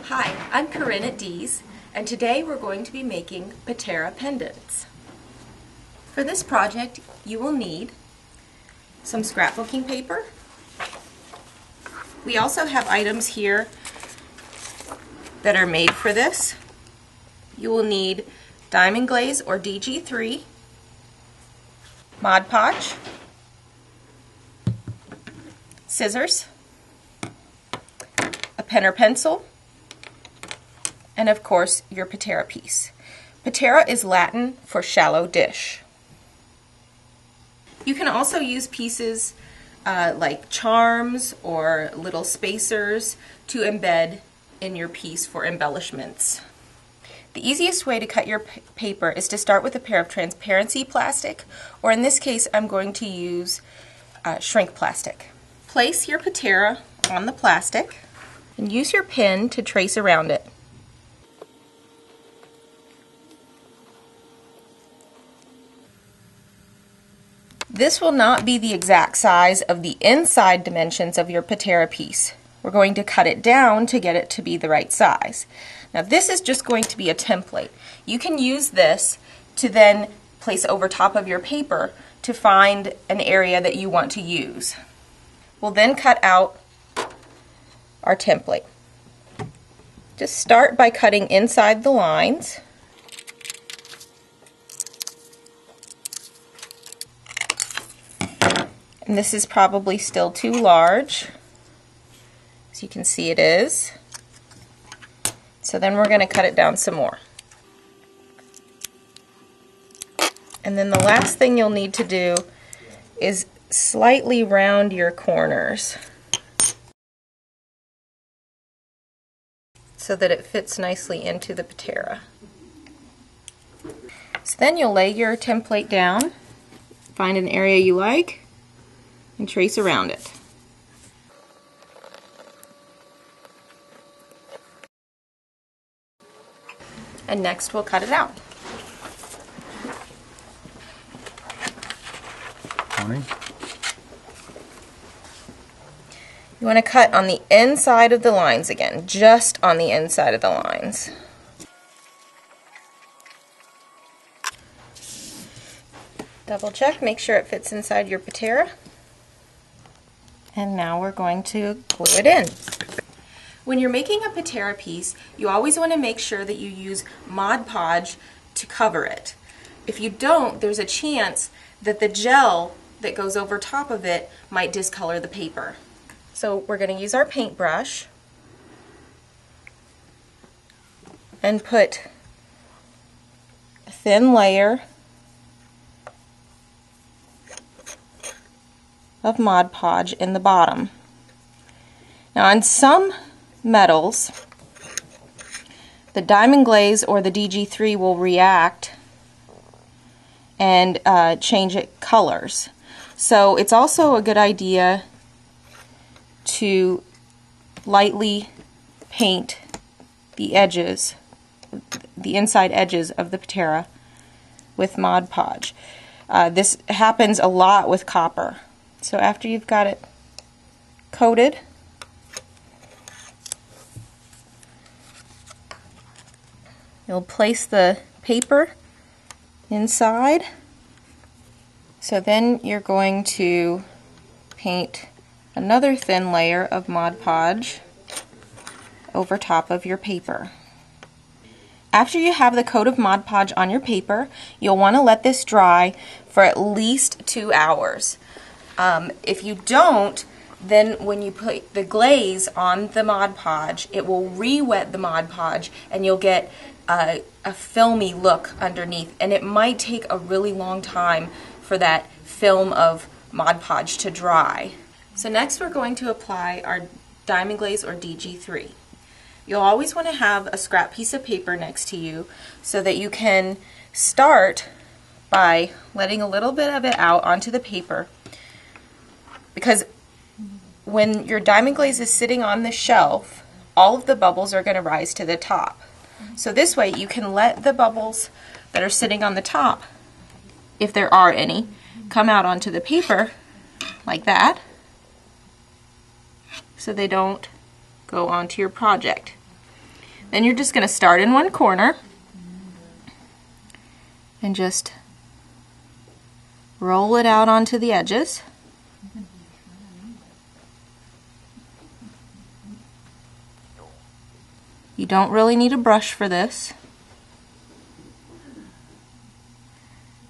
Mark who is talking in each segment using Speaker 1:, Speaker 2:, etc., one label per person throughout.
Speaker 1: Hi, I'm Corinne at Dee's, and today we're going to be making Patera pendants. For this project, you will need some scrapbooking paper. We also have items here that are made for this. You will need diamond glaze or DG3, Mod Podge, scissors, a pen or pencil, and of course your Patera piece. Patera is Latin for shallow dish. You can also use pieces like charms or little spacers to embed in your piece for embellishments. The easiest way to cut your paper is to start with a pair of transparency plastic, or in this case I'm going to use shrink plastic. Place your Patera on the plastic and use your pen to trace around it. This will not be the exact size of the inside dimensions of your Patera piece. We're going to cut it down to get it to be the right size. Now this is just going to be a template. You can use this to then place over top of your paper to find an area that you want to use. We'll then cut out our template. Just start by cutting inside the lines. And this is probably still too large. As you can see, it is. So then we're going to cut it down some more. And then the last thing you'll need to do is slightly round your corners so that it fits nicely into the Patera. So then you'll lay your template down, find an area you like, and trace around it. And next we'll cut it out.
Speaker 2: Morning.
Speaker 1: You want to cut on the inside of the lines again, just on the inside of the lines. Double check, make sure it fits inside your Patera. And now we're going to glue it in. When you're making a Patera piece, you always want to make sure that you use Mod Podge to cover it. If you don't, there's a chance that the gel that goes over top of it might discolor the paper. So we're going to use our paintbrush and put a thin layer of Mod Podge in the bottom. Now on some metals, the diamond glaze or the DG3 will react and change it colors. So it's also a good idea to lightly paint the edges, the inside edges of the Patera with Mod Podge. This happens a lot with copper. So after you've got it coated, you'll place the paper inside. So then you're going to paint another thin layer of Mod Podge over top of your paper. After you have the coat of Mod Podge on your paper, you'll want to let this dry for at least 2 hours. If you don't, then when you put the glaze on the Mod Podge, it will re-wet the Mod Podge and you'll get a filmy look underneath, and it might take a really long time for that film of Mod Podge to dry. So next we're going to apply our diamond glaze or DG3. You'll always want to have a scrap piece of paper next to you so that you can start by letting a little bit of it out onto the paper, because when your diamond glaze is sitting on the shelf, all of the bubbles are going to rise to the top. So this way you can let the bubbles that are sitting on the top, if there are any, come out onto the paper like that, so they don't go onto your project. Then you're just going to start in one corner and just roll it out onto the edges. You don't really need a brush for this.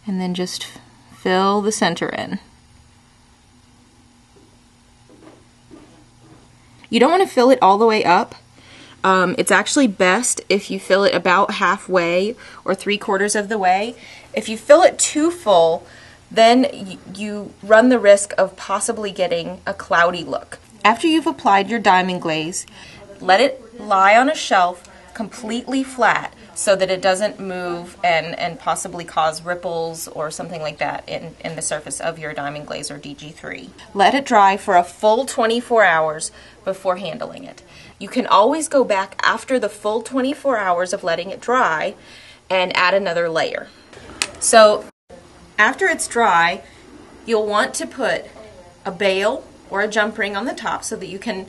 Speaker 1: And then just fill the center in. You don't want to fill it all the way up. It's actually best if you fill it about halfway or 3/4 of the way. If you fill it too full, then you run the risk of possibly getting a cloudy look. After you've applied your diamond glaze, let it lie on a shelf completely flat so that it doesn't move and possibly cause ripples or something like that in the surface of your diamond glaze or DG3. Let it dry for a full 24 hours before handling it. You can always go back after the full 24 hours of letting it dry and add another layer. So after it's dry, you'll want to put a bail or a jump ring on the top so that you can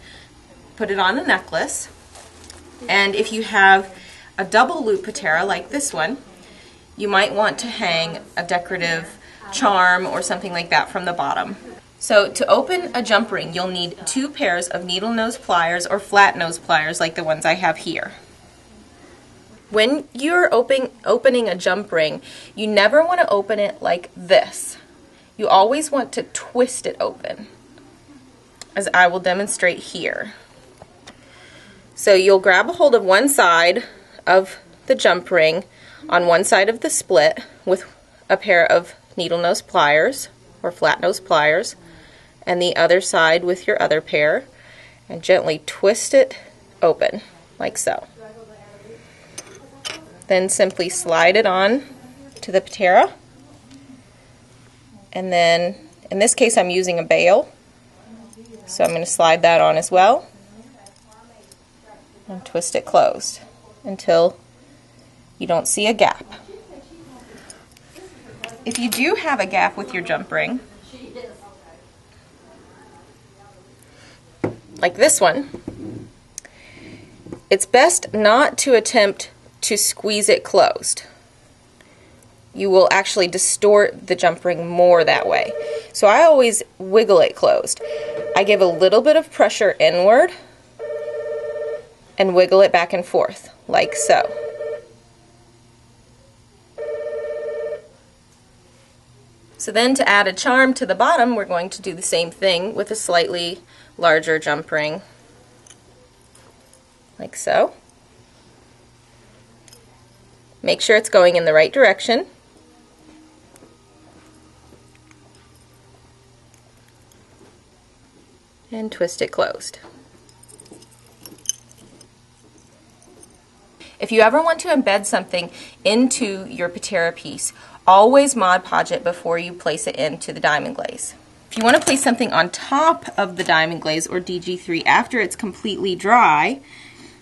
Speaker 1: put it on a necklace. And if you have a double loop patera like this one, you might want to hang a decorative charm or something like that from the bottom. So to open a jump ring, you'll need 2 pairs of needle nose pliers or flat nose pliers like the ones I have here. When you're opening a jump ring, you never want to open it like this. You always want to twist it open, as I will demonstrate here. So you'll grab a hold of one side of the jump ring on one side of the split with a pair of needle nose pliers or flat nose pliers, and the other side with your other pair, and gently twist it open like so. Then simply slide it on to the patera, and then in this case I'm using a bail, so I'm going to slide that on as well and twist it closed until you don't see a gap. If you do have a gap with your jump ring, like this one, it's best not to attempt to squeeze it closed. You will actually distort the jump ring more that way. So I always wiggle it closed. I give a little bit of pressure inward and wiggle it back and forth, like so. So then to add a charm to the bottom, we're going to do the same thing with a slightly larger jump ring, like so. Make sure it's going in the right direction. And twist it closed. If you ever want to embed something into your Patera piece, always Mod Podge it before you place it into the diamond glaze. If you want to place something on top of the diamond glaze or DG3 after it's completely dry,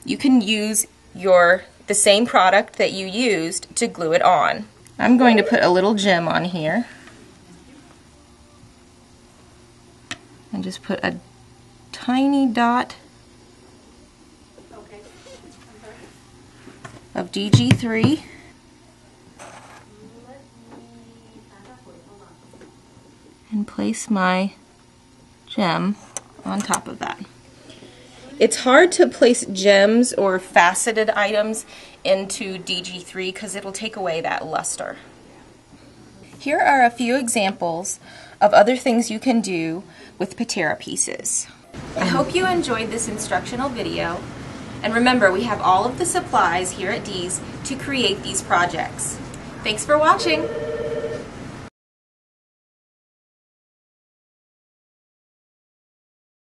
Speaker 1: you can use the same product that you used to glue it on. I'm going to put a little gem on here and just put a tiny dot of DG3 and place my gem on top of that. It's hard to place gems or faceted items into DG3 because it'll take away that luster. Here are a few examples of other things you can do with Patera pieces. I hope you enjoyed this instructional video, and remember, we have all of the supplies here at Dee's to create these projects. Thanks for watching!